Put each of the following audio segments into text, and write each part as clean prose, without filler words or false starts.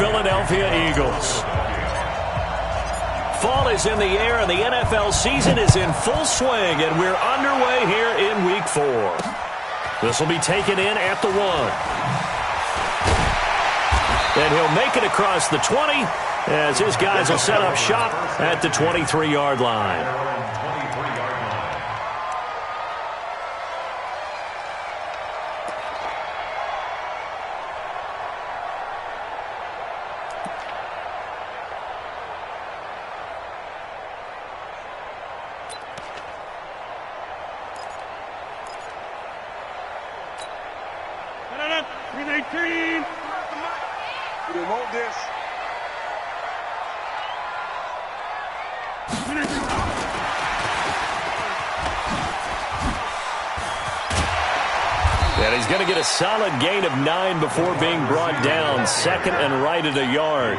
Philadelphia Eagles. Fall is in the air, and the NFL season is in full swing, and we're underway here in Week 4. This will be taken in at the 1. And he'll make it across the 20 as his guys will set up shop at the 23-yard line. And he's going to get a solid gain of 9 before being brought down. Second and right at a yard.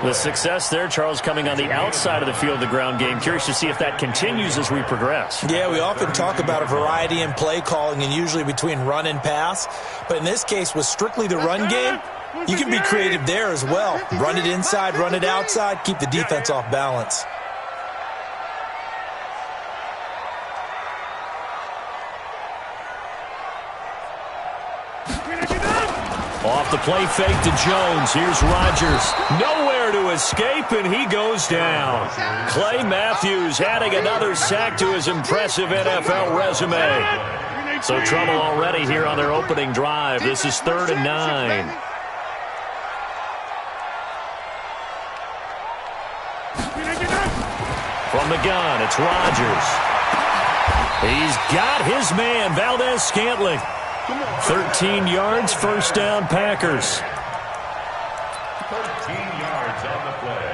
The success there, Charles, coming on the outside of the field, the ground game. Curious to see if that continues as we progress. Yeah, we often talk about a variety in play calling and usually between run and pass. But in this case, with strictly the run game, you can be creative there as well. Run it inside, run it outside, keep the defense off balance. Off the play fake to Jones. Here's Rodgers. Nowhere to escape, and he goes down. Clay Matthews adding another sack to his impressive NFL resume. So trouble already here on their opening drive. This is 3rd and 9. From the gun, it's Rodgers. He's got his man, Valdez-Scantling. 13 yards, first down, Packers. 13 yards on the play.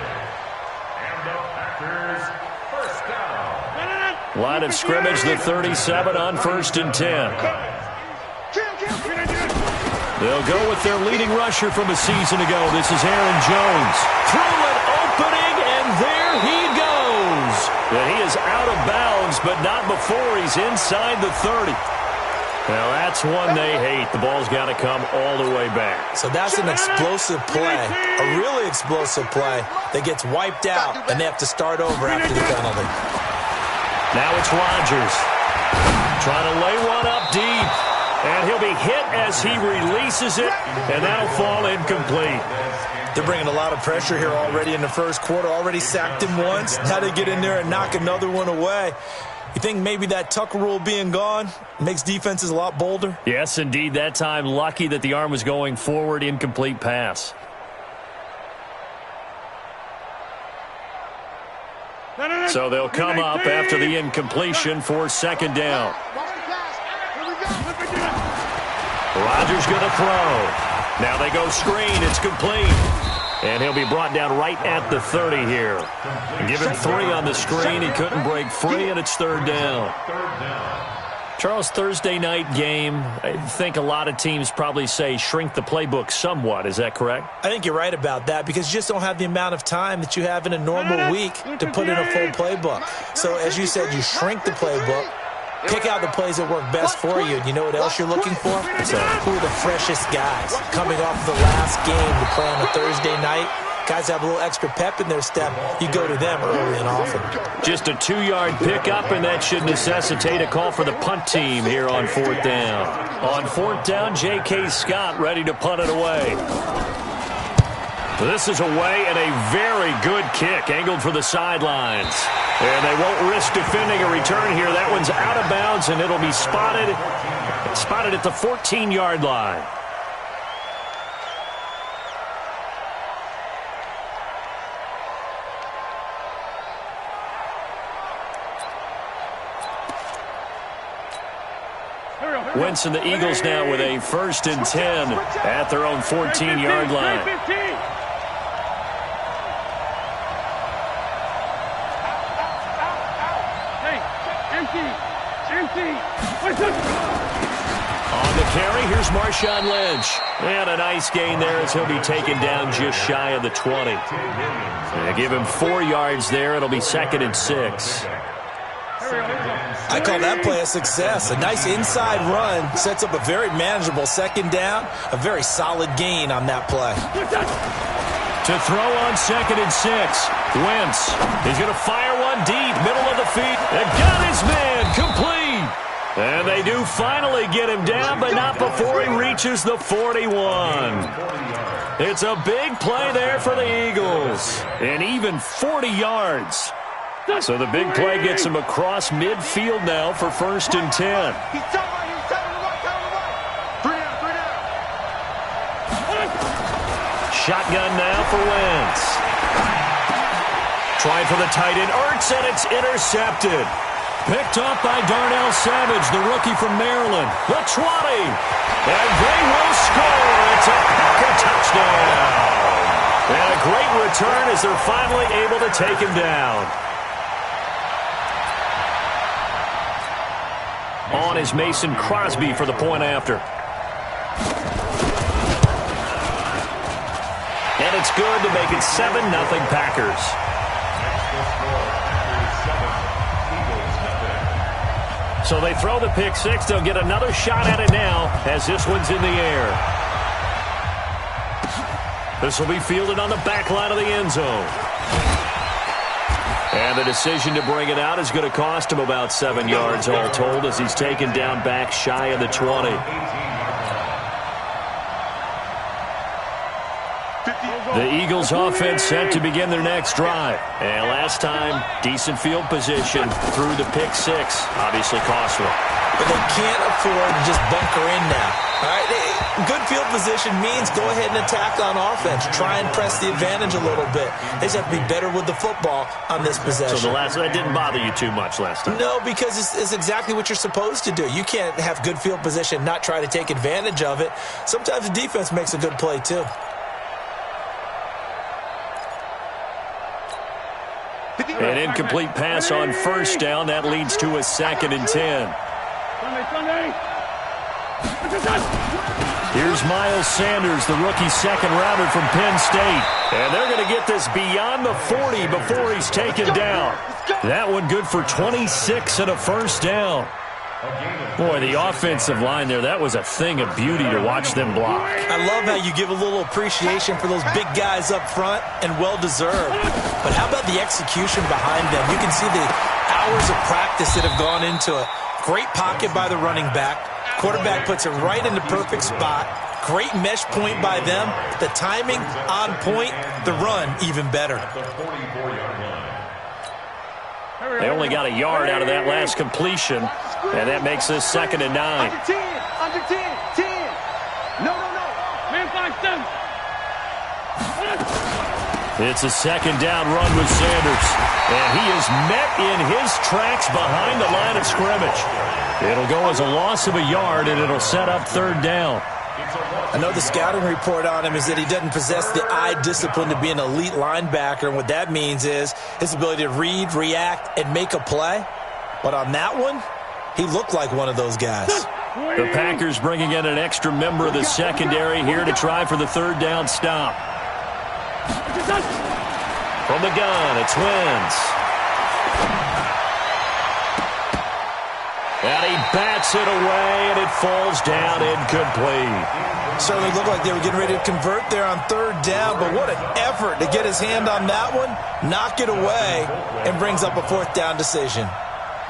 And the Packers, first down. Line of scrimmage, the 37 on 1st and 10. They'll go with their leading rusher from a season ago. This is Aaron Jones. Through an opening, and there he goes. And he is out of bounds, but not before he's inside the 30. Well, that's one they hate. The ball's got to come all the way back. So that's an explosive play, a really explosive play that gets wiped out, and they have to start over after the penalty. Now it's Rodgers trying to lay one up deep, and he'll be hit as he releases it, and that'll fall incomplete. They're bringing a lot of pressure here already in the first quarter, already sacked him once. Now they get in there and knock another one away. You think maybe that Tucker rule being gone makes defenses a lot bolder? Yes, indeed. That time, lucky that the arm was going forward, incomplete pass. So they'll come up after the incompletion for 2nd down. Rodgers going to throw. Now they go screen. It's complete. And he'll be brought down right at the 30 here. Give him 3 on the screen. He couldn't break free, and it's 3rd down. Charles, Thursday night game, I think a lot of teams probably say shrink the playbook somewhat. Is that correct? I think you're right about that because you just don't have the amount of time that you have in a normal week to put in a full playbook. So, as you said, you shrink the playbook. Pick out the plays that work best for you. And you know what else you're looking for? It's who are the freshest guys coming off the last game to play on a Thursday night. Guys have a little extra pep in their step. You go to them early and often. Just a 2-yard pickup, and that should necessitate a call for the punt team here on 4th down. On 4th down, J.K. Scott ready to punt it away. This is away and a very good kick, angled for the sidelines. And they won't risk defending a return here. That one's out of bounds, and it'll be spotted at the 14-yard line. Wentz and the Eagles now with a 1st and 10 at their own 14-yard line. On the carry, here's Marshawn Lynch. And a nice gain there as he'll be taken down just shy of the 20. They give him 4 yards there. It'll be 2nd and 6. I call that play a success. A nice inside run sets up a very manageable second down, a very solid gain on that play. To throw on 2nd and 6. Wentz. He's going to fire one deep, middle of the feet. And got his man complete. And they do finally get him down, but not before he reaches the 41. It's a big play there for the Eagles. And even 40 yards. So the big play gets him across midfield now for 1st and 10. Shotgun now for Wentz. Trying for the tight end, Ertz, and it's intercepted. Picked up by Darnell Savage, the rookie from Maryland. The 20. And they will score. It's a Packer touchdown. And a great return as they're finally able to take him down. On is Mason Crosby for the point after. And it's good to make it 7-0 Packers. So they throw the pick six. They'll get another shot at it now as this one's in the air. This will be fielded on the back line of the end zone. And the decision to bring it out is going to cost him about 7 yards all told as he's taken down back shy of the 20. The Eagles offense set to begin their next drive. And last time, decent field position through the pick six. Obviously cost them. But they can't afford to just bunker in now. All right, good field position means go ahead and attack on offense. Try and press the advantage a little bit. They just have to be better with the football on this possession. So that didn't bother you too much last time? No, because it's exactly what you're supposed to do. You can't have good field position, not try to take advantage of it. Sometimes the defense makes a good play too. An incomplete pass on 1st down. That leads to a 2nd and 10. Here's Miles Sanders, the rookie 2nd rounder from Penn State. And they're going to get this beyond the 40 before he's taken down. That one good for 26 and a 1st down. Boy, the offensive line there, that was a thing of beauty to watch them block. I love how you give a little appreciation for those big guys up front, and well-deserved. But how about the execution behind them? You can see the hours of practice that have gone into it. Great pocket by the running back. Quarterback puts it right in the perfect spot. Great mesh point by them. The timing on point. The run even better. They only got a yard out of that last completion, and that makes this 2nd and 9. Under 10. No. Man, 5-7. It's a 2nd down run with Sanders, and he is met in his tracks behind the line of scrimmage. It'll go as a loss of a yard, and it'll set up 3rd down. I know the scouting report on him is that he doesn't possess the eye discipline to be an elite linebacker, and what that means is his ability to read, react, and make a play. But on that one, he looked like one of those guys. The Packers bringing in an extra member of the secondary here to try for the 3rd down stop. From the gun, it's Wentz. And he bats it away, and it falls down incomplete. Certainly looked like they were getting ready to convert there on 3rd down, but what an effort to get his hand on that one, knock it away, and brings up a 4th down decision.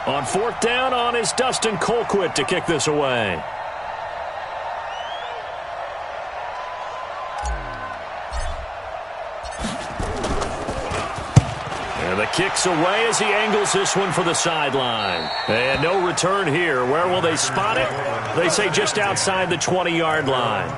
On 4th down, on is Dustin Colquitt to kick this away. And the kick's away as he angles this one for the sideline. And no return here. Where will they spot it? They say just outside the 20-yard line.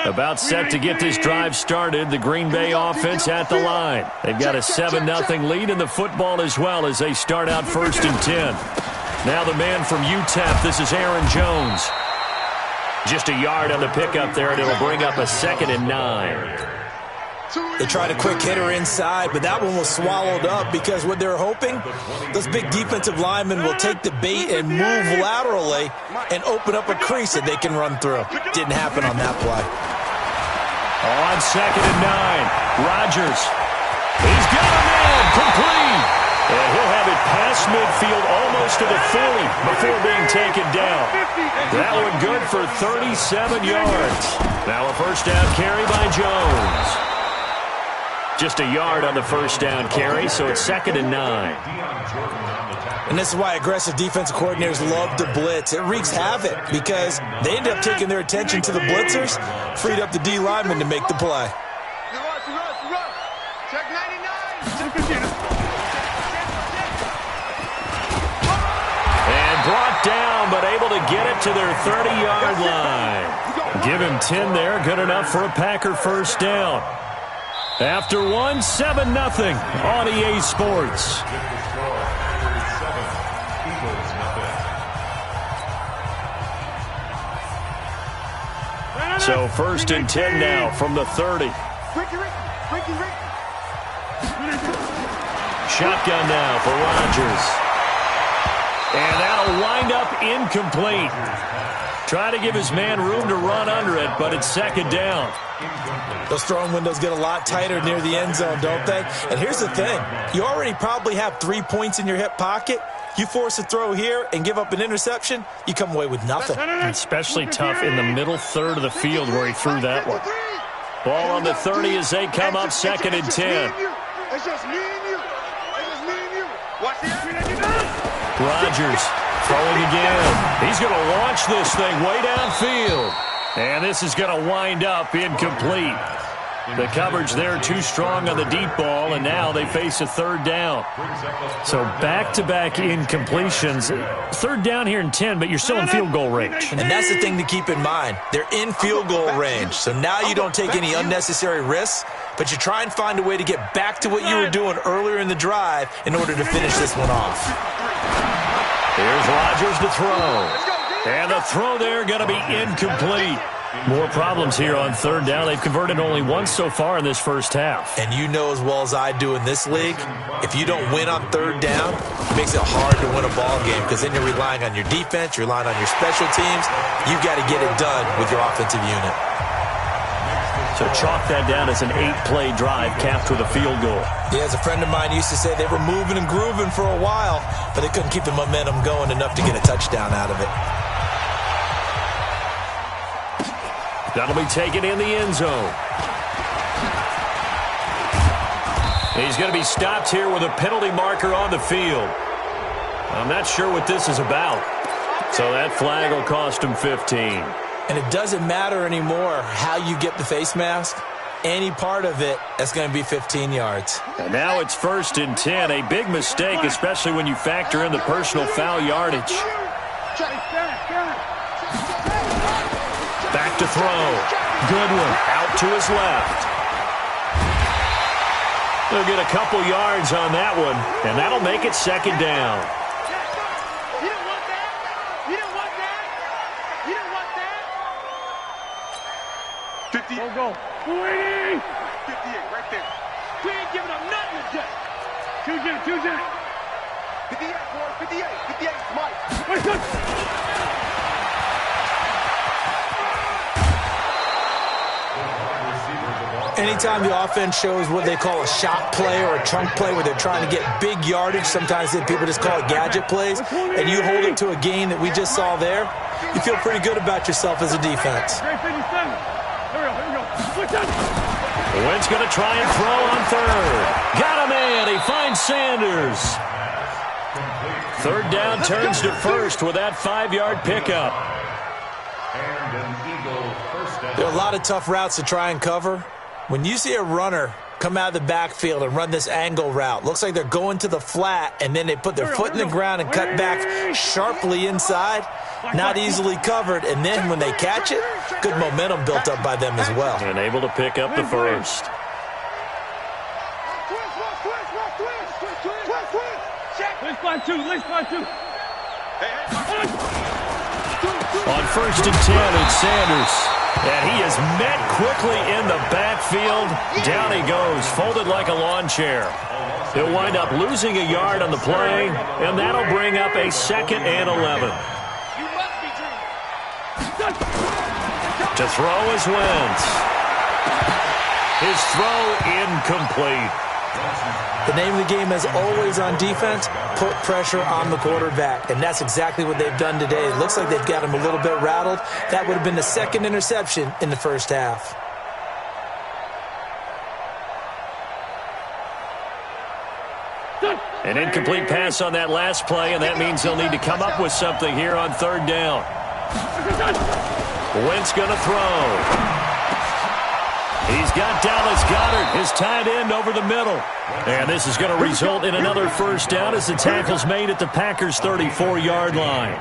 About set to get this drive started. The Green Bay offense at the line. They've got a 7-0 lead in the football as well as they start out 1st and 10. Now the man from UTEP, this is Aaron Jones. Just a yard on the pickup there, and it'll bring up a 2nd and 9. They tried a quick hitter inside, but that one was swallowed up because what they're hoping, those big defensive linemen will take the bait and move laterally and open up a crease that they can run through. Didn't happen on that play. On 2nd and 9, Rodgers. He's got him in, complete. And he'll have it past midfield almost to the 40 before being taken down. That one good for 37 yards. Now a first down carry by Jones. Just a yard on the first down carry, so it's 2nd and 9. And this is why aggressive defensive coordinators love to blitz. It wreaks havoc because they end up taking their attention to the blitzers, freed up the D lineman to make the play. Check 99. Brought down, but able to get it to their 30-yard line. Give him 10 there, good enough for a Packer first down. After one, 7-0 on EA Sports. So 1st and 10 now from the 30. Shotgun now for Rodgers. And that'll wind up incomplete. Try to give his man room to run under it, but it's 2nd down. Those throwing windows get a lot tighter near the end zone, don't they? And here's the thing. You already probably have 3 points in your hip pocket. You force a throw here and give up an interception, you come away with nothing. Especially tough in the middle third of the field where he threw that one. Ball on the 30 as they come up 2nd and 10. It's just me and you. It's just me and you. Watch the action that you done. Rodgers throwing again. He's going to launch this thing way downfield. And this is going to wind up incomplete. The coverage there too strong on the deep ball, and now they face a 3rd down. So back-to-back incompletions. 3rd down here in 10, but you're still in field goal range. And that's the thing to keep in mind. They're in field goal range. So now you don't take any unnecessary risks, but you try and find a way to get back to what you were doing earlier in the drive in order to finish this one off. Here's Rodgers to throw. And the throw there going to be incomplete. More problems here on 3rd down. They've converted only once so far in this first half. And you know as well as I do in this league, if you don't win on 3rd down, it makes it hard to win a ball game because then you're relying on your defense, you're relying on your special teams. You've got to get it done with your offensive unit. So chalk that down as an 8-play drive capped with a field goal. Yeah, as a friend of mine used to say, they were moving and grooving for a while, but they couldn't keep the momentum going enough to get a touchdown out of it. That'll be taken in the end zone. He's going to be stopped here with a penalty marker on the field. I'm not sure what this is about. So that flag will cost him 15. And it doesn't matter anymore how you get the face mask. Any part of it, that's going to be 15 yards. And now it's 1st and 10. A big mistake, especially when you factor in the personal foul yardage. Back to throw. Good one. Out to his left. They'll get a couple yards on that one, and that'll make it 2nd down. You didn't want that? You didn't want that? You didn't want that? 50. Go. 58 right there. We ain't giving up nothing today. Choose it. 58, boys. 58. 58, Mike. Anytime the offense shows what they call a shot play or a chunk play where they're trying to get big yardage, sometimes people just call it gadget plays, and you hold it to a gain that we just saw there, you feel pretty good about yourself as a defense. Wentz going to try and throw on 3rd. Got him in. He finds Sanders. 3rd down turns to 1st with that 5-yard pickup. There are a lot of tough routes to try and cover. When you see a runner come out of the backfield and run this angle route, looks like they're going to the flat, and then they put their foot in the ground and cut back sharply inside, not easily covered, and then when they catch it, good momentum built up by them as well. And able to pick up the 1st. On 1st and 10, it's Sanders. And he is met quickly in the backfield. Down he goes, folded like a lawn chair. He'll wind up losing a yard on the play, and that'll bring up a 2nd and 11. To throw is Wentz. His throw incomplete. The name of the game is always on defense, put pressure on the quarterback. And that's exactly what they've done today. It looks like they've got him a little bit rattled. That would have been the second interception in the first half. An incomplete pass on that last play, and that means they'll need to come up with something here on third down. Wentz going to throw. He's got Dallas Goedert, his tight end, over the middle. And this is going to result in another first down as the tackle's made at the Packers' 34-yard line.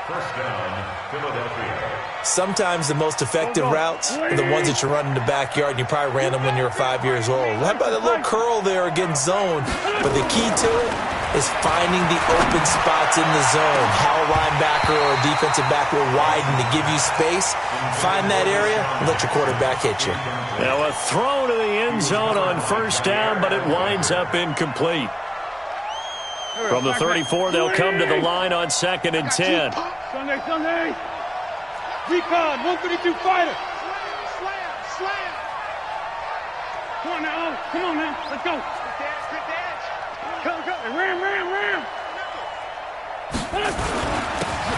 First down, Philadelphia. Sometimes the most effective routes are the ones that you run in the backyard, and you probably ran them when you were 5 years old. How about that little curl there against zone? But the key to it is finding the open spots in the zone. How a linebacker or a defensive back will widen to give you space. Find that area and let your quarterback hit you. Now a throw to the end zone on first down, but it winds up incomplete. From the 34, they'll come to the line on 2nd and 10. Sunday. Recon, 132 fighter. Slam. Come on now, let's go. Good dash. Go. Ram.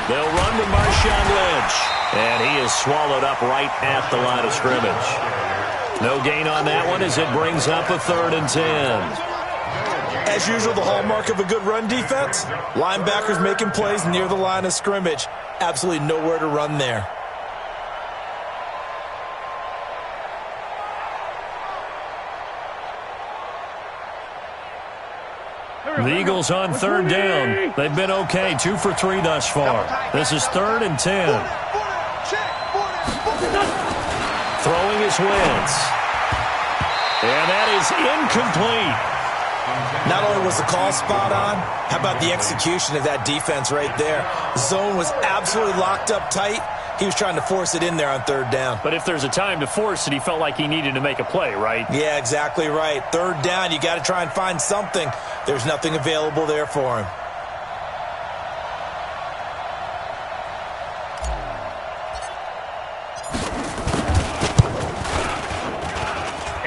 They'll run to Marshawn Lynch, and he is swallowed up right at the line of scrimmage. No gain on that one as it brings up a 3rd and 10. As usual, the hallmark of a good run defense, linebackers making plays near the line of scrimmage. Absolutely nowhere to run there. The Eagles on 3rd down. They've been okay, 2 for 3 thus far. This is 3rd and 10. Throwing is Wentz. And that is incomplete. Not only was the call spot on, how about the execution of that defense right there? The zone was absolutely locked up tight. He was trying to force it in there on 3rd down. But if there's a time to force it, he felt like he needed to make a play, right? Yeah, exactly right. 3rd down, you got to try and find something. There's nothing available there for him.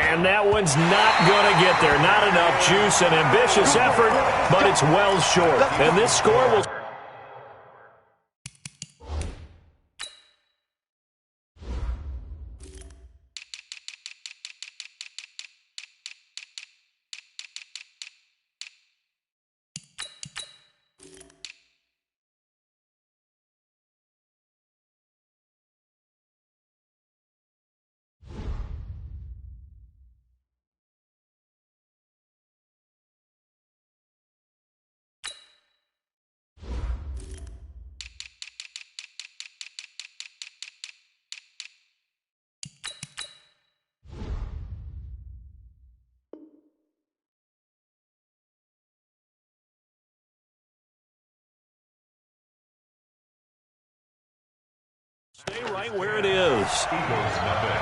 And that one's not going to get there. Not enough juice, an ambitious effort, but it's well short. And this score will... Stay right where it is. Eagles nothing.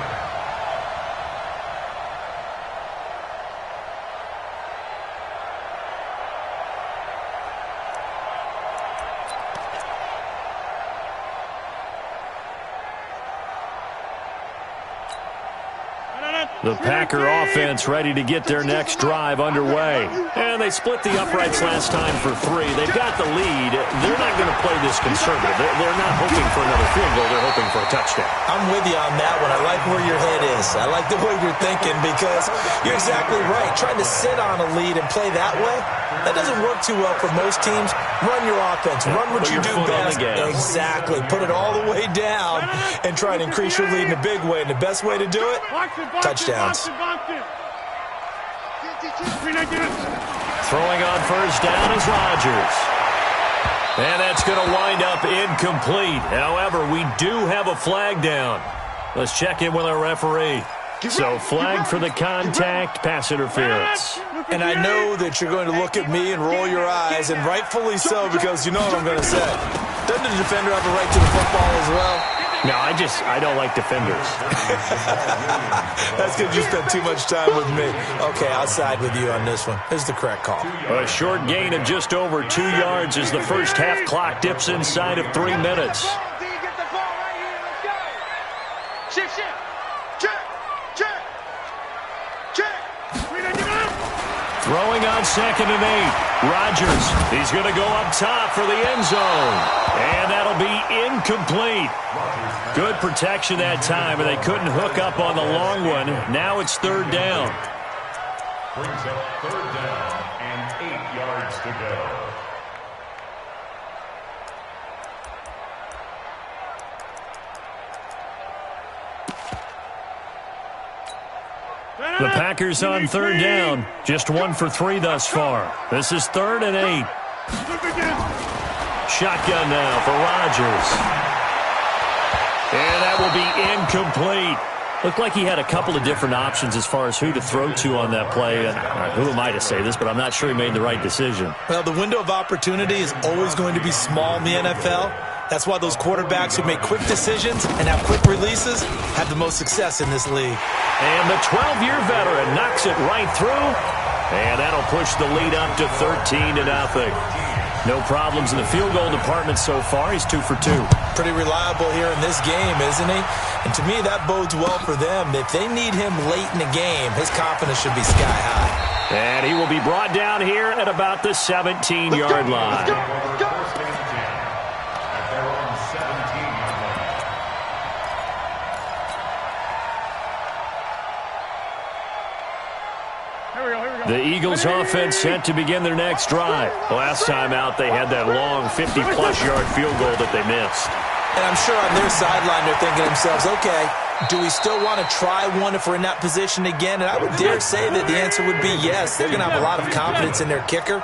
The Packer offense ready to get their next drive underway. And they split the uprights last time for 3. They've got the lead. They're not going to play this conservative. They're not hoping for another field goal. They're hoping for a touchdown. I'm with you on that one. I like where your head is. I like the way you're thinking because you're exactly right. Trying to sit on a lead and play that way, that doesn't work too well for most teams. Run your offense. Run what you do best. Exactly. Put it all the way down and try and increase your lead in a big way. And the best way to do it, touchdowns. Throwing on first down is Rodgers. And that's going to wind up incomplete. However, we do have a flag down. Let's check in with our referee. So flag for the contact, pass interference. And I know that you're going to look at me and roll your eyes, and rightfully so, because you know what I'm going to say. Doesn't the defender have a right to the football as well? No, I don't like defenders. That's because you spent too much time with me. Okay, I'll side with you on this one. This is the correct call. A short gain of just over 2 yards as the first half clock dips inside of 3 minutes. Throwing on 2nd and 8. Rodgers, he's going to go up top for the end zone. And that'll be incomplete. Good protection that time, and they couldn't hook up on the long one. Now it's 3rd down. Brings up 3rd down and 8 yards to go. The Packers on 3rd down. Just 1 for 3 thus far. This is 3rd and 8. Shotgun now for Rodgers. And that will be incomplete. Looked like he had a couple of different options as far as who to throw to on that play. And who am I to say this, but I'm not sure he made the right decision. Well, the window of opportunity is always going to be small in the NFL. That's why those quarterbacks who make quick decisions and have quick releases have the most success in this league. And the 12-year veteran knocks it right through. And that'll push the lead up to 13-0. No problems in the field goal department so far. He's 2 for 2. Pretty reliable here in this game, isn't he? And to me, that bodes well for them. If they need him late in the game, his confidence should be sky high. And he will be brought down here at about the 17-yard line. The Eagles offense set to begin their next drive. Last time out, they had that long 50-plus-yard field goal that they missed. And I'm sure on their sideline, they're thinking to themselves, okay, do we still want to try one if we're in that position again? And I would dare say that the answer would be yes. They're going to have a lot of confidence in their kicker.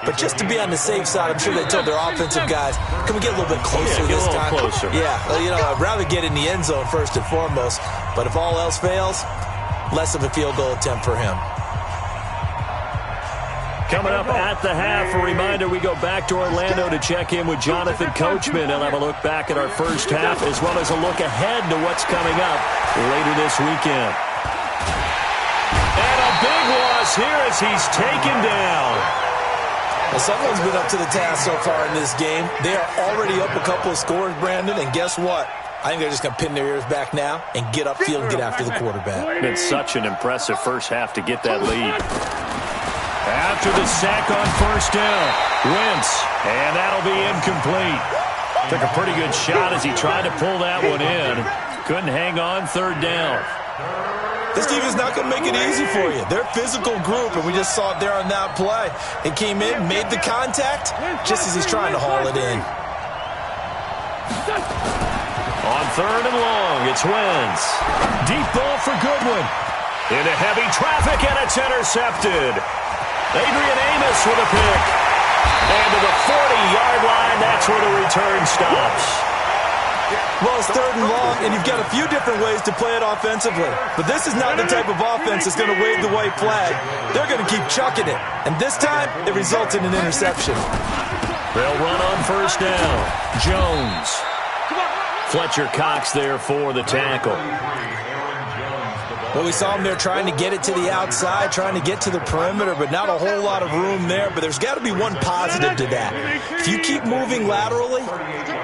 But just to be on the safe side, I'm sure they told their offensive guys, can we get a little bit closer this time? Closer. Yeah, well, you know, I'd rather get in the end zone first and foremost. But if all else fails, less of a field goal attempt for him. Coming up at the half, a reminder, we go back to Orlando to check in with Jonathan Coachman. He'll have a look back at our first half as well as a look ahead to what's coming up later this weekend. And a big loss here as he's taken down. Well, someone's been up to the task so far in this game. They are already up a couple of scores, Brandon, and guess what? I think they're just going to pin their ears back now and get upfield and get after the quarterback. It's such an impressive first half to get that lead. After the sack on 1st down, Wentz, and that'll be incomplete. Took a pretty good shot as he tried to pull that one in. Couldn't hang on 3rd down. This team is not going to make it easy for you. They're a physical group, and we just saw it there on that play. It came in, made the contact, just as he's trying to haul it in. On 3rd and long, it's Wentz. Deep ball for Goodwin. Into heavy traffic, and it's intercepted. Adrian Amos with a pick. And to the 40-yard line, that's where the return stops. Well, it's 3rd and long, and you've got a few different ways to play it offensively. But this is not the type of offense that's going to wave the white flag. They're going to keep chucking it. And this time, it results in an interception. They'll run on 1st down. Jones. Fletcher Cox there for the tackle. Well, we saw him there trying to get it to the outside, trying to get to the perimeter, but not a whole lot of room there. But there's got to be one positive to that. If you keep moving laterally,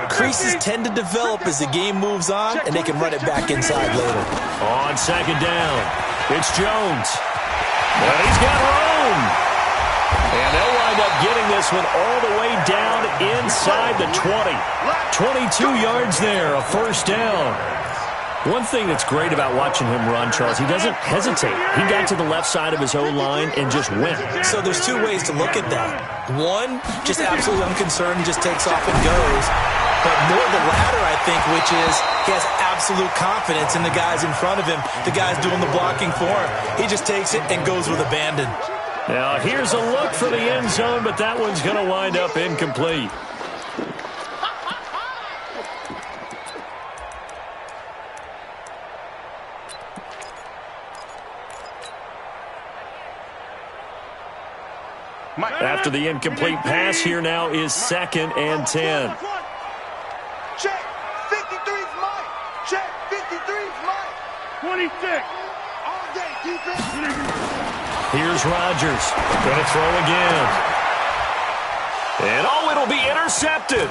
creases tend to develop as the game moves on, and they can run it back inside later. On 2nd down, it's Jones. But he's got room. And they'll wind up getting this one all the way down inside the 20. 22 yards there, a 1st down. One thing that's great about watching him run, Charles, he doesn't hesitate. He got to the left side of his own line and just went. So there's two ways to look at that. One, just absolutely unconcerned, just takes off and goes. But more the latter, I think, which is he has absolute confidence in the guys in front of him, the guys doing the blocking for him. He just takes it and goes with abandon. Now, here's a look for the end zone, but that one's going to wind up incomplete. After the incomplete pass, here now is 2nd and 10. Check. 53's mine. Check. 53's mine. 26. All day, defense. Here's Rodgers. Going to throw again. And it'll be intercepted.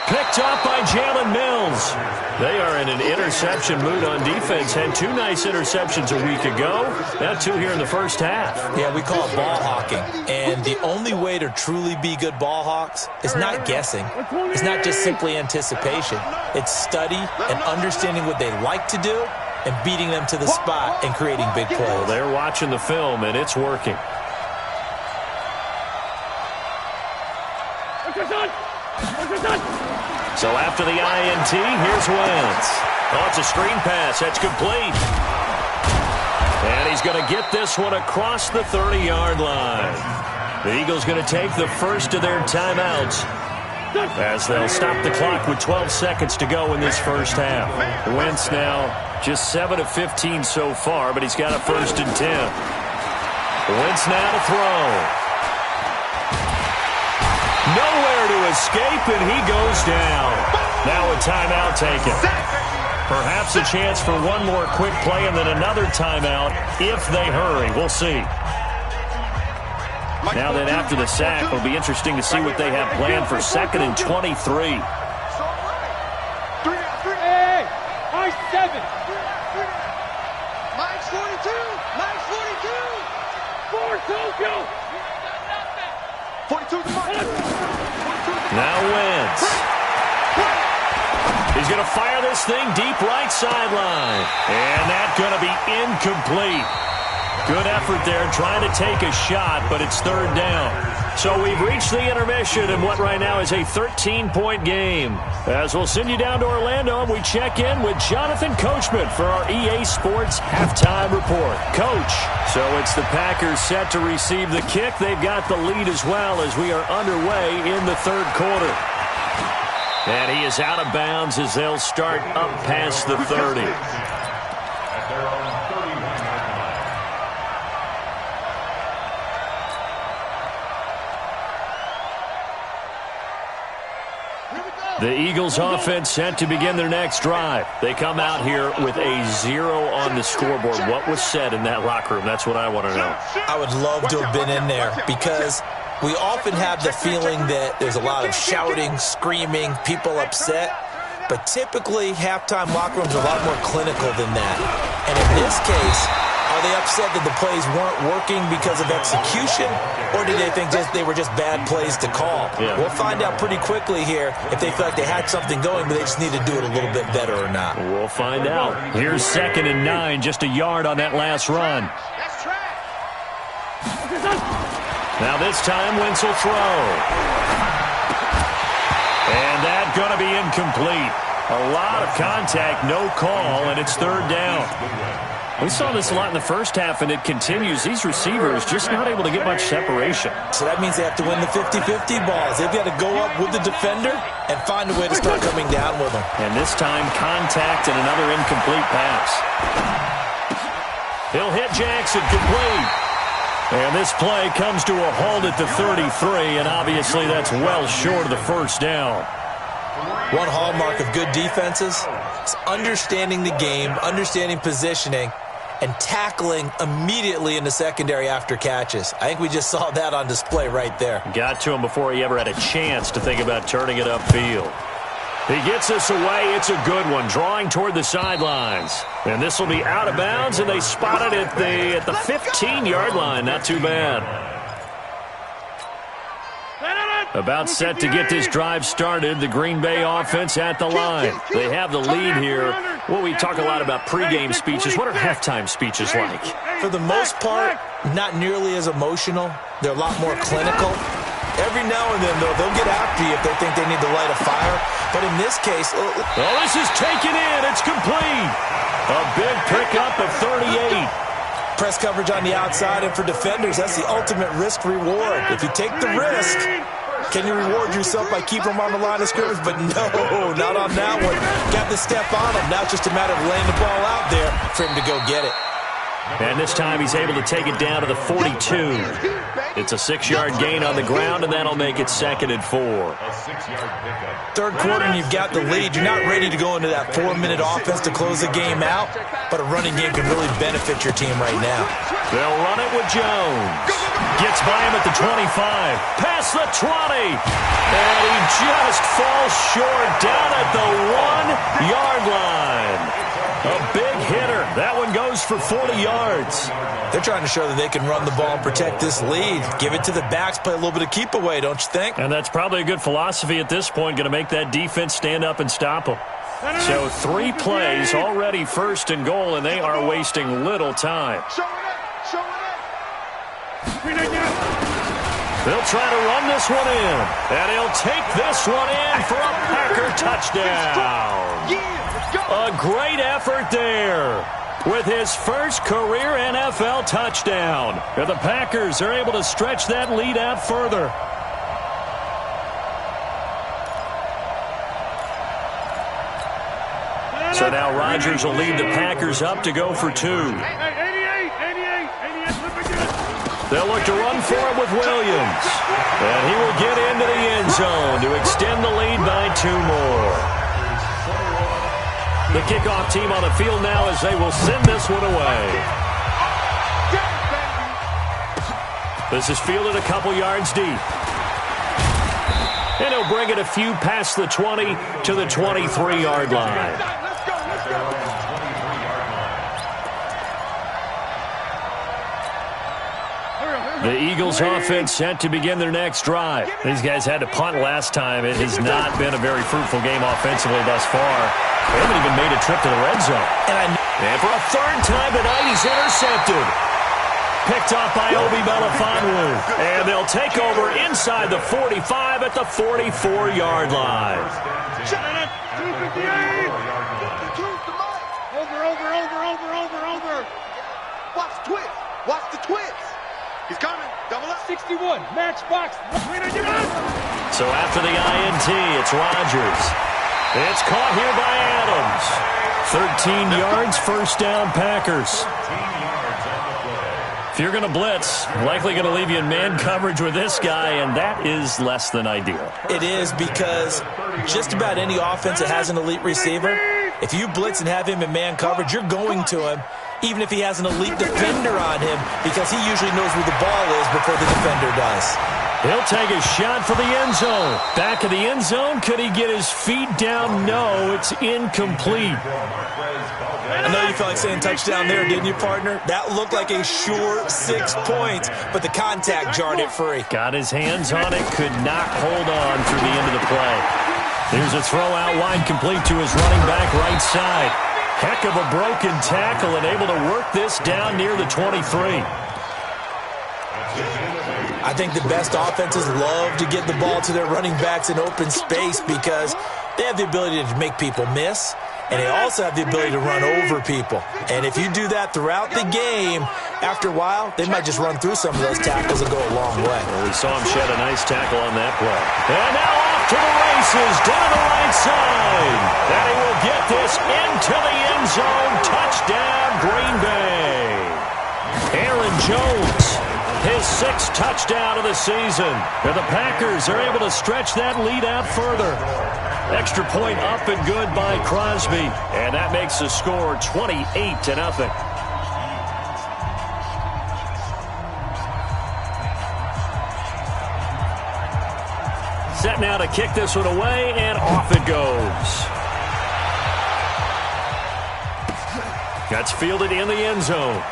Picked off by Jalen Mills. They are in an interception mood on defense. Had 2 nice interceptions a week ago. Now 2 here in the first half. Yeah, we call it ball hawking. And the only way to truly be good ball hawks is not guessing. It's not just simply anticipation. It's study and understanding what they like to do and beating them to the spot and creating big plays. Well, they're watching the film, and it's working. So after the INT, here's Wentz. Oh, it's a screen pass. That's complete. And he's going to get this one across the 30-yard line. The Eagles going to take the first of their timeouts as they'll stop the clock with 12 seconds to go in this first half. Wentz now just 7 of 15 so far, but he's got a 1st and 10. Wentz now to throw. Nowhere to escape, and he goes down. Now a timeout taken. Perhaps a chance for one more quick play and then another timeout if they hurry. We'll see. Now then, after the sack, it'll be interesting to see what they have planned for 2nd and 23. Hey, nice 7. Nice 42. Nice 42. 4 Tokyo. 42 Now Wentz. He's going to fire this thing deep right sideline. And that's going to be incomplete. Good effort there trying to take a shot, but it's 3rd down. So we've reached the intermission in what right now is a 13-point game. As we'll send you down to Orlando, and we check in with Jonathan Coachman for our EA Sports Halftime Report. Coach, so it's the Packers set to receive the kick. They've got the lead as well as we are underway in the 3rd quarter. And he is out of bounds as they'll start up past the 30. The Eagles offense set to begin their next drive. They come out here with a 0 on the scoreboard. What was said in that locker room? That's what I want to know. I would love to have been in there because we often have the feeling that there's a lot of shouting, screaming, people upset. But typically, halftime locker rooms are a lot more clinical than that. And in this case, are they upset that the plays weren't working because of execution, or do they think they were just bad plays to call? Yeah. We'll find out pretty quickly here if they feel like they had something going, but they just need to do it a little bit better or not. We'll find out. Here's 2nd and 9, just a yard on that last run. Now this time, Wentz will throw. And that's going to be incomplete. A lot of contact, no call, and it's 3rd down. We saw this a lot in the first half, and it continues. These receivers just not able to get much separation. So that means they have to win the 50-50 balls. They've got to go up with the defender and find a way to start coming down with them. And this time, contact and another incomplete pass. He'll hit Jackson, complete. And this play comes to a halt at the 33, and obviously that's well short of the 1st down. One hallmark of good defenses is understanding the game, understanding positioning, and tackling immediately in the secondary after catches. I think we just saw that on display right there. Got to him before he ever had a chance to think about turning it upfield. He gets this away. It's a good one, drawing toward the sidelines. And this will be out of bounds, and they spot it at the 15-yard line. Not too bad. About set to get this drive started, the Green Bay offense at the line. They have the lead here. Well, we talk a lot about pregame speeches. What are halftime speeches like? For the most part, not nearly as emotional. They're a lot more clinical. Every now and then, though, they'll get after you if they think they need to light a fire. But in this case... Oh, this is taken in. It's complete. A big pickup of 38. Press coverage on the outside, and for defenders, that's the ultimate risk-reward. If you take the risk... Can you reward yourself by keeping them on the line of scrimmage? But no, not on that one. Got the step on him. Now it's just a matter of laying the ball out there for him to go get it. And this time he's able to take it down to the 42. It's a 6-yard gain on the ground, and that'll make it 2nd and 4. 3rd quarter, and you've got the lead. You're not ready to go into that 4-minute offense to close the game out, but a running game can really benefit your team right now. They'll run it with Jones. Gets by him at the 25. Past the 20. And he just falls short down at the 1-yard line. A big hitter. That one goes for 40 yards. They're trying to show that they can run the ball and protect this lead. Give it to the backs, play a little bit of keep away, don't you think? And that's probably a good philosophy at this point, going to make that defense stand up and stop them. So 3 plays, already 1st and goal, and they are wasting little time. They'll try to run this one in, and he'll take this one in for a Packer touchdown. A great effort there with his first career NFL touchdown. And the Packers are able to stretch that lead out further. So now Rodgers will lead the Packers up to go for 2. They'll look to run for it with Williams. And he will get into the end zone to extend the lead by 2 more. The kickoff team on the field now as they will send this one away. This is fielded a couple yards deep. And he'll bring it a few past the 20 to the 23-yard line. The Eagles offense set to begin their next drive. These guys had to punt last time. It has not been a very fruitful game offensively thus far. They haven't even made a trip to the red zone. And for a 3rd time tonight, he's intercepted. Picked off by Obi Melifonwu. And they'll take over inside the 45 at the 44-yard line. Over. Watch the twist. Watch the twist. He's coming. Double up. 61. Matchbox. So after the INT, it's Rodgers. It's caught here by Adams. 13 yards, 1st down, Packers. If you're going to blitz, likely going to leave you in man coverage with this guy, and that is less than ideal. It is, because just about any offense that has an elite receiver, if you blitz and have him in man coverage, you're going to him, even if he has an elite defender on him, because he usually knows where the ball is before the defender does. He'll take a shot for the end zone. Back of the end zone. Could he get his feet down? No, it's incomplete. I know you felt like saying touchdown there, didn't you, partner? That looked like a sure 6 points, but the contact jarred it free. Got his hands on it, could not hold on through the end of the play. Here's a throw out wide, complete to his running back right side. Heck of a broken tackle and able to work this down near the 23. I think the best offenses love to get the ball to their running backs in open space because they have the ability to make people miss, and they also have the ability to run over people. And if you do that throughout the game, after a while, they might just run through some of those tackles and go a long way. Well, we saw him shed a nice tackle on that play. And now off to the races, down the right side. And he will get this into the end zone. Touchdown, Green Bay. Aaron Jones, his 6th touchdown of the season. And the Packers are able to stretch that lead out further. Extra point up and good by Crosby. And that makes the score 28-0. Set now to kick this one away, and off it goes. That's fielded in the end zone.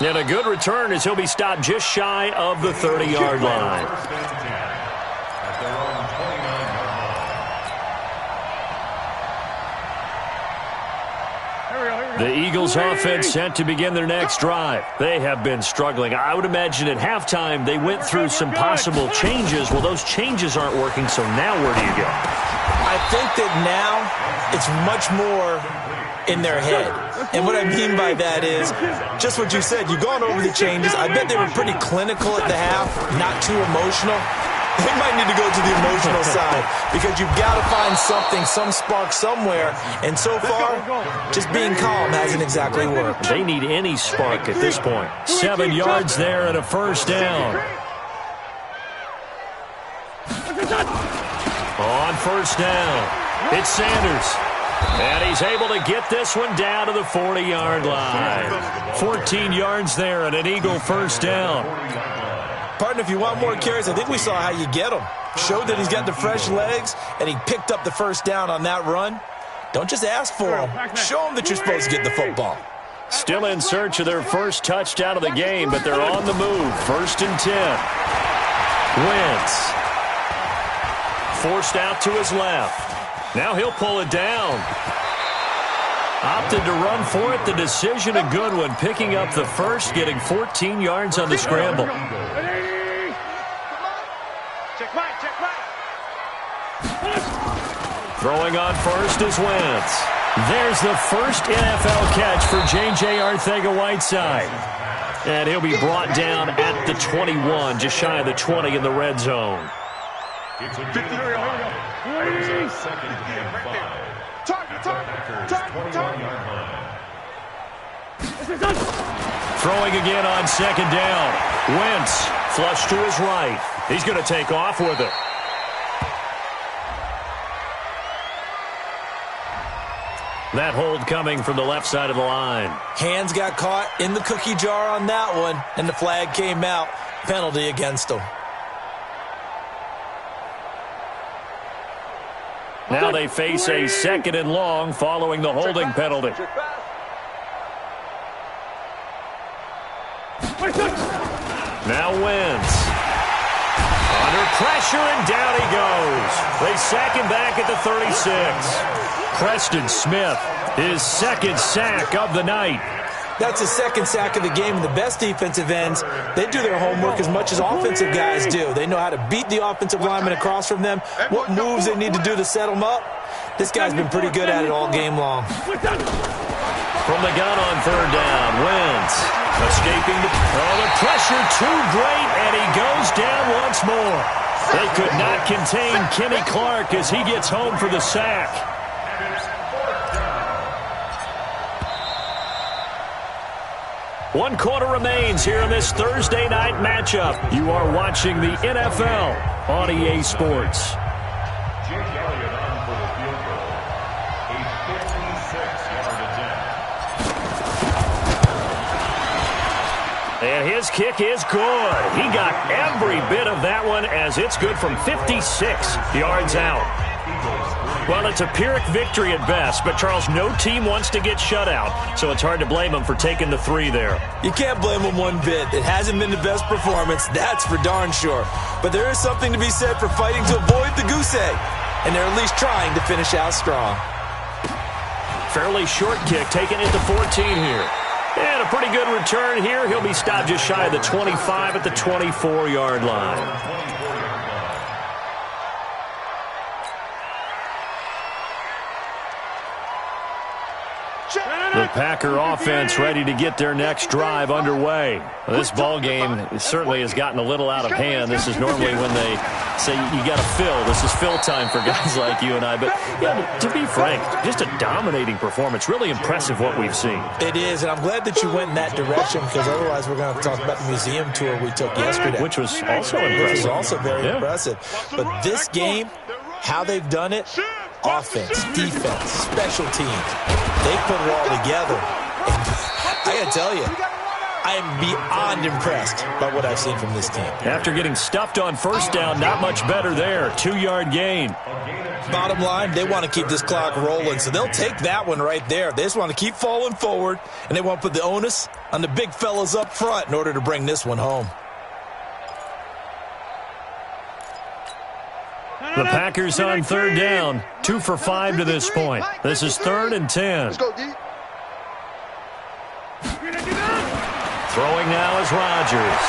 And a good return as he'll be stopped just shy of the 30-yard line. The Eagles offense set to begin their next drive. They have been struggling. I would imagine at halftime they went through some possible changes. Well, those changes aren't working, so now where do you go? I think that now it's much more in their head. And what I mean by that is just what you said. You've gone over the changes. I bet they were pretty clinical at the half, not too emotional. They might need to go to the emotional side because you've got to find something, some spark somewhere. And so far, just being calm hasn't exactly worked. They need any spark at this point. 7 yards there and a 1st down. On 1st down, it's Sanders. And he's able to get this one down to the 40-yard line. 14 yards there and an Eagle first down. Partner, if you want more carries, I think we saw how you get them. Showed that he's got the fresh legs, and he picked up the first down on that run. Don't just ask for them. Show them that you're supposed to get the football. Still in search of their first touchdown of the game, but they're on the move. 1st and 10. Wentz. Forced out to his left. Now he'll pull it down. Opted to run for it. The decision a good one. Picking up the first, getting 14 yards on the scramble. Throwing on first is Wentz. There's the first NFL catch for J.J. Arcega-Whiteside. And he'll be brought down at the 21, just shy of the 20 in the red zone. It's a 50-yard. Second and 5. Target. Throwing again on 2nd down. Wentz flush to his right. He's going to take off with it. That hold coming from the left side of the line. Hands got caught in the cookie jar on that one, and the flag came out. Penalty against him. Now they face a 2nd and long following the holding penalty. Now Wentz. Under pressure, and down he goes. They sack him back at the 36. Preston Smith, his 2nd sack of the night. That's his 2nd sack of the game, and the best defensive ends, they do their homework as much as offensive guys do. They know how to beat the offensive lineman across from them, what moves they need to do to set them up. This guy's been pretty good at it all game long. From the gun on 3rd down, Wentz escaping the pressure too great, and he goes down once more. They could not contain Kenny Clark as he gets home for the sack. One quarter remains here in this Thursday night matchup. You are watching the NFL on EA Sports. Jake Elliott on for the field goal. A 56-yard attempt. And his kick is good. He got every bit of that one as it's good from 56 yards out. Well, it's a Pyrrhic victory at best, but, Charles, no team wants to get shut out, so it's hard to blame them for taking the 3 there. You can't blame them one bit. It hasn't been the best performance, that's for darn sure. But there is something to be said for fighting to avoid the goose egg, and they're at least trying to finish out strong. Fairly short kick, taking it to 14 here. And a pretty good return here. He'll be stopped just shy of the 25 at the 24-yard line. The Packer offense ready to get their next drive underway. This ball game certainly has gotten a little out of hand. This is normally when they say you got to fill. This is fill time for guys like you and I. But yeah, to be frank, just a dominating performance. Really impressive what we've seen. It is, and I'm glad that you went in that direction because otherwise we're going to talk about the museum tour we took yesterday. Which was also impressive. Which was also very impressive. But this game, how they've done it, offense, defense, special teams, they put it all together. And I got to tell you, I am beyond impressed by what I've seen from this team. After getting stuffed on 1st down, not much better there. 2-yard gain. Bottom line, they want to keep this clock rolling, so they'll take that one right there. They just want to keep falling forward, and they want to put the onus on the big fellas up front in order to bring this one home. The Packers on 3rd down, 2 for 5 to this point. This is 3rd and 10. Let's go, D. Throwing now is Rodgers.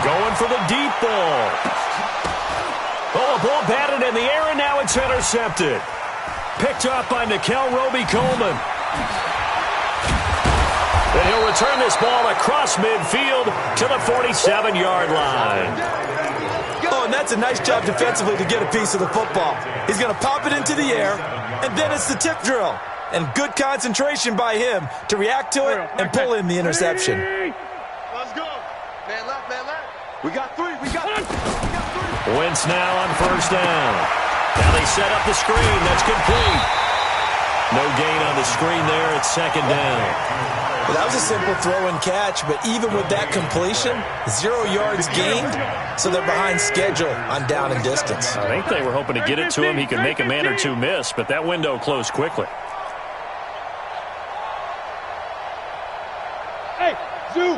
Going for the deep ball. Oh, a ball batted in the air, and now it's intercepted. Picked up by Nikel Roby-Coleman. And he'll return this ball across midfield to the 47-yard line. Oh, and that's a nice job defensively to get a piece of the football. He's going to pop it into the air, and then it's the tip drill. And good concentration by him to react to it and pull in the interception. Let's go. Man left, man left. We got 3. We got 3. Wentz now on 1st down. Now they set up the screen. That's complete. No gain on the screen there. It's second down. Well, that was a simple throw and catch, but even with that completion, 0 yards gained, so they're behind schedule on down and distance. I think they were hoping to get it to him. He could make a man or two miss, but that window closed quickly. Hey, Zoo.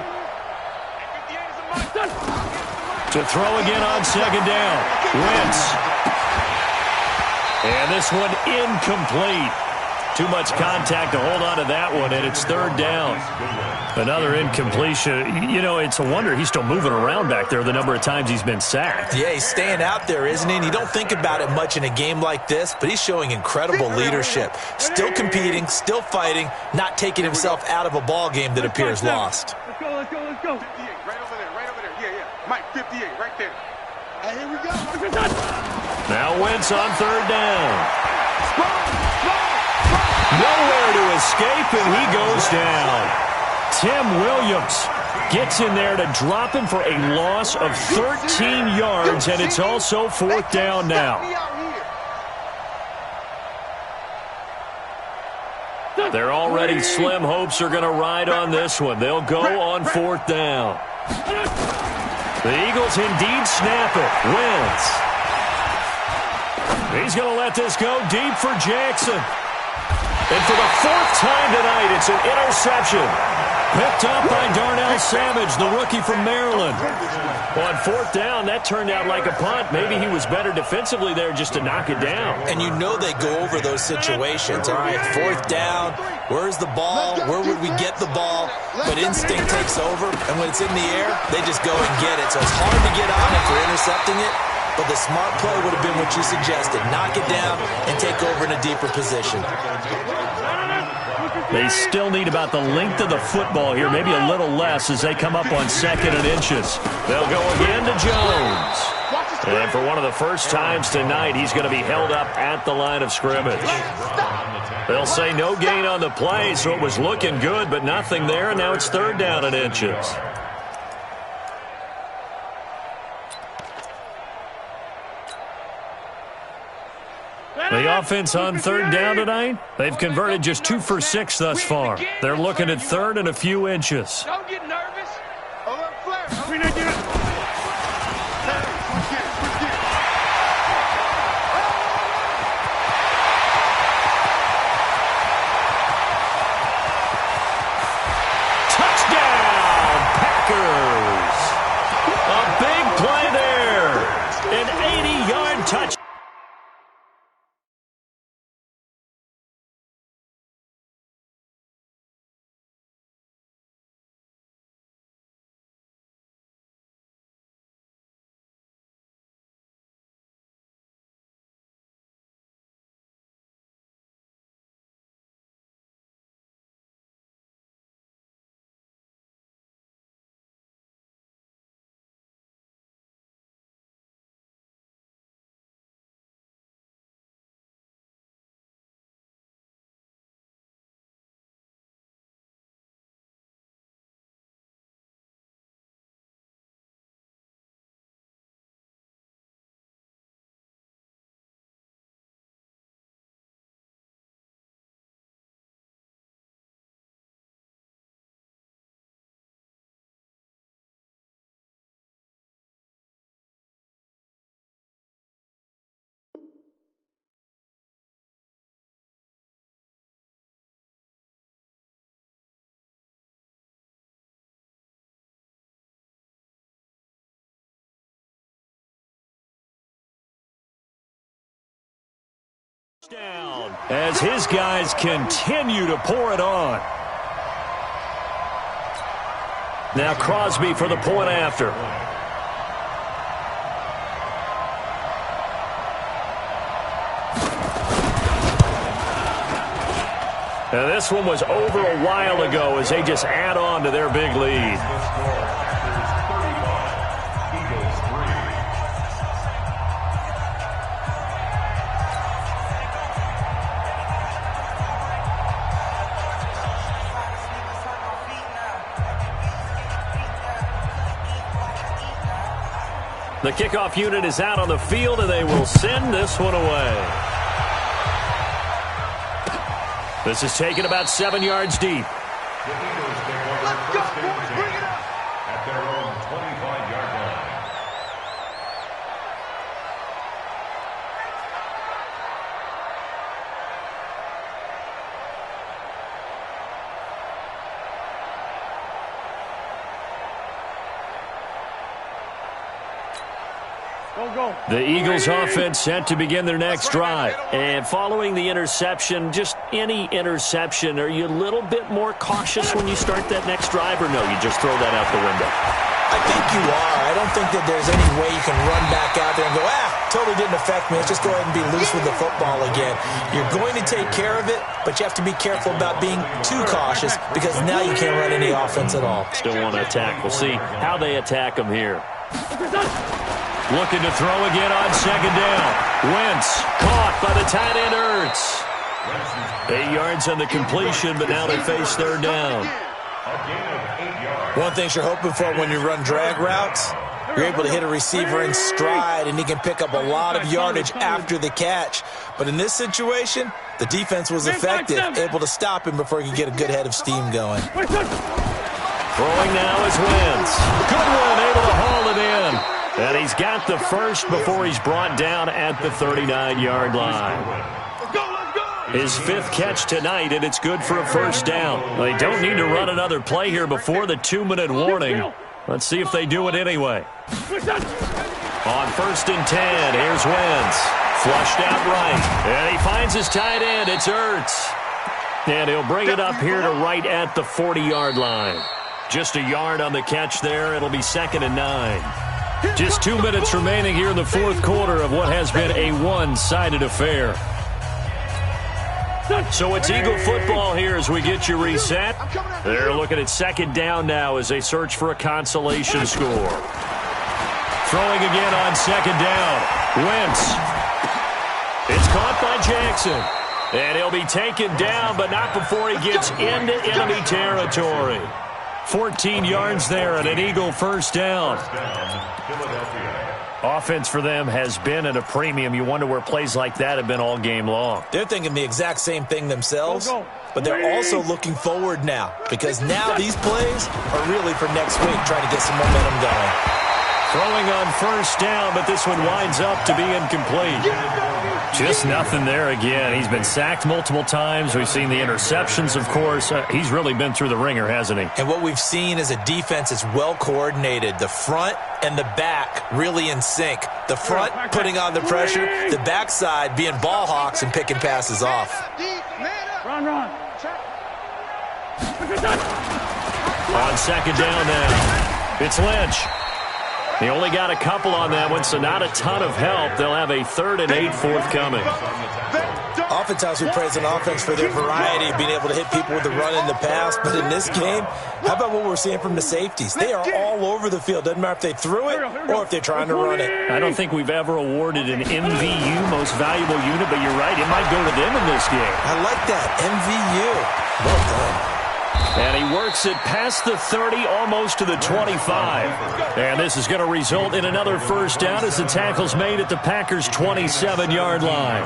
To throw again on second down. Wentz. And this one incomplete. Too much contact to hold on to that one, and it's third down. Another incompletion. You know, it's a wonder he's still moving around back there the number of times he's been sacked. Yeah, he's staying out there, isn't he? And you don't think about it much in a game like this, but he's showing incredible leadership. Still competing, still fighting, not taking himself out of a ball game that appears lost. Let's go, let's go, let's go. 58, right over there, right over there. Yeah, yeah. Mike, 58, right there. Hey, here we go. Now Wentz on third down. Nowhere to escape, and he goes down. Tim Williams gets in there to drop him for a loss of 13 yards, and it's also fourth down now. Their already slim hopes are going to ride on this one. They'll go on fourth down. The Eagles indeed snap it. Wentz. He's going to let this go deep for Jackson. And for the fourth time tonight, it's an interception. Picked up by Darnell Savage, the rookie from Maryland. On fourth down, that turned out like a punt. Maybe he was better defensively there just to knock it down. And you know they go over those situations. All right, fourth down, where's the ball? Where would we get the ball? But instinct takes over, and when it's in the air, they just go and get it. So it's hard to get on if you're intercepting it. But the smart play would have been what you suggested. Knock it down and take over in a deeper position. They still need about the length of the football here, maybe a little less as they come up on second and inches. They'll go again to Jones. And for one of the first times tonight, he's going to be held up at the line of scrimmage. They'll say no gain on the play, so it was looking good, but nothing there, and now it's third down and inches. The offense on third down tonight, they've converted just 2 for 6 thus far. They're looking at third and a few inches. Don't get nervous. Touchdown, Packers. A big play there. An 80-yard touchdown. Down as his guys continue to pour it on. Now Crosby for the point after. Now this one was over a while ago as they just add on to their big lead. The kickoff unit is out on the field, and they will send this one away. This is taken about 7 yards deep. Let's go, boys. Bring it up. At their own 25-yard line. The Eagles offense set to begin their next drive. And following the interception, just any interception, are you a little bit more cautious when you start that next drive, or no, you just throw that out the window? I think you are. I don't think that there's any way you can run back out there and go, totally didn't affect me. Let's just go ahead and be loose with the football again. You're going to take care of it, but you have to be careful about being too cautious because now you can't run any offense at all. Still want to attack. We'll see how they attack them here. Looking to throw again on second down. Wentz caught by the tight end Ertz. 8 yards on the completion, but now they face third down. One thing you're hoping for when you run drag routes, you're able to hit a receiver in stride, and he can pick up a lot of yardage after the catch. But in this situation, the defense was effective, able to stop him before he could get a good head of steam going. Throwing now is Wentz. Good one, able to haul it in. And he's got the first before he's brought down at the 39-yard line. His 5th catch tonight, and it's good for a first down. They don't need to run another play here before the 2-minute warning. Let's see if they do it anyway. On 1st and 10, here's Wentz. Flushed out right, and he finds his tight end. It's Ertz. And he'll bring it up here to right at the 40-yard line. Just a yard on the catch there. It'll be 2nd and 9. Just 2 minutes remaining here in the fourth quarter of what has been a one-sided affair. So it's Eagle football here as we get you reset. They're looking at second down now as they search for a consolation score. Throwing again on second down. Wentz. It's caught by Jackson. And he'll be taken down, but not before he gets into enemy territory. 14 yards there and an Eagle first down. Offense for them has been at a premium. You wonder where plays like that have been all game long. They're thinking the exact same thing themselves, but they're also looking forward now because now these plays are really for next week, trying to get some momentum going. Throwing on first down, but this one winds up to be incomplete. Just nothing there again. He's been sacked multiple times. We've seen the interceptions, of course. He's really been through the ringer, hasn't he? And what we've seen is a defense that's well coordinated. The front and the back really in sync. The front putting on the pressure, the backside being ball hawks and picking passes off. Run. On second down now, it's Lynch. He only got a couple on that one, so not a ton of help. They'll have a 3rd and 8 forthcoming. Oftentimes we praise an offense for their variety of being able to hit people with the run and the pass, but in this game, how about what we're seeing from the safeties? They are all over the field. Doesn't matter if they threw it or if they're trying to run it. I don't think we've ever awarded an MVU, most valuable unit, but you're right, it might go to them in this game. I like that, MVU. Well done. And he works it past the 30, almost to the 25. And this is going to result in another first down as the tackle's made at the Packers' 27-yard line.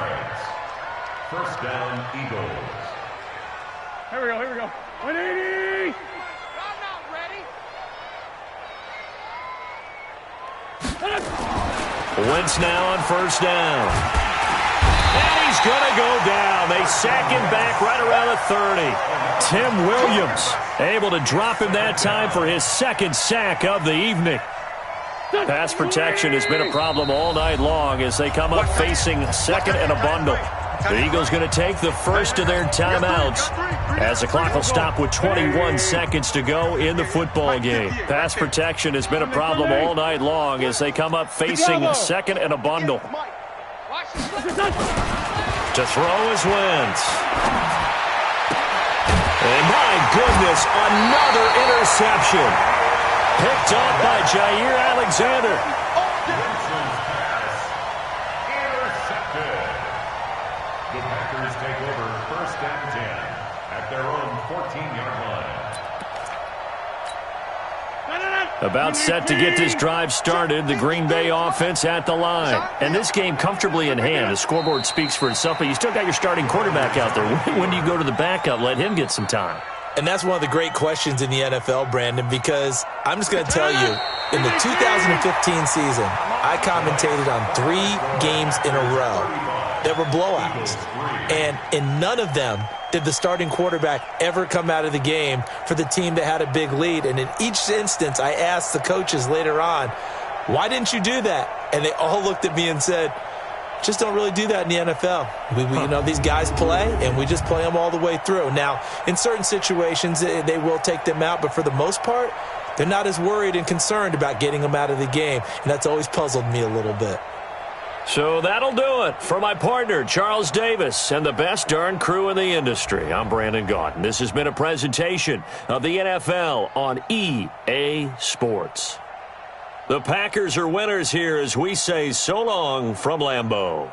First down, Eagles. Here we go. 180. I'm not ready. Wentz now on first down. And he's going to go down. They sack him back right around the 30. Tim Williams able to drop him that time for his 2nd sack of the evening. Pass protection has been a problem all night long as they come up facing 2nd and a bundle. The Eagles going to take the first of their timeouts as the clock will stop with 21 seconds to go in the football game. Pass protection has been a problem all night long as they come up facing 2nd and a bundle. To throw is Wentz. And my goodness, another interception. Picked up by Jair Alexander. Intercepted. The Packers take over 1st and 10 at their own 14-yard line. About set to get this drive started, the Green Bay offense at the line. And this game comfortably in hand. The scoreboard speaks for itself, but you still got your starting quarterback out there. When do you go to the backup? Let him get some time. And that's one of the great questions in the NFL, Brandon, because I'm just going to tell you, in the 2015 season, I commentated on 3 games in a row that were blowouts. And in none of them did the starting quarterback ever come out of the game for the team that had a big lead. And in each instance, I asked the coaches later on, why didn't you do that? And they all looked at me and said, just don't really do that in the NFL. You know, these guys play, and we just play them all the way through. Now, in certain situations, they will take them out, but for the most part, they're not as worried and concerned about getting them out of the game, and that's always puzzled me a little bit. So that'll do it for my partner, Charles Davis, and the best darn crew in the industry. I'm Brandon Gaudin. This has been a presentation of the NFL on EA Sports. The Packers are winners here as we say so long from Lambeau.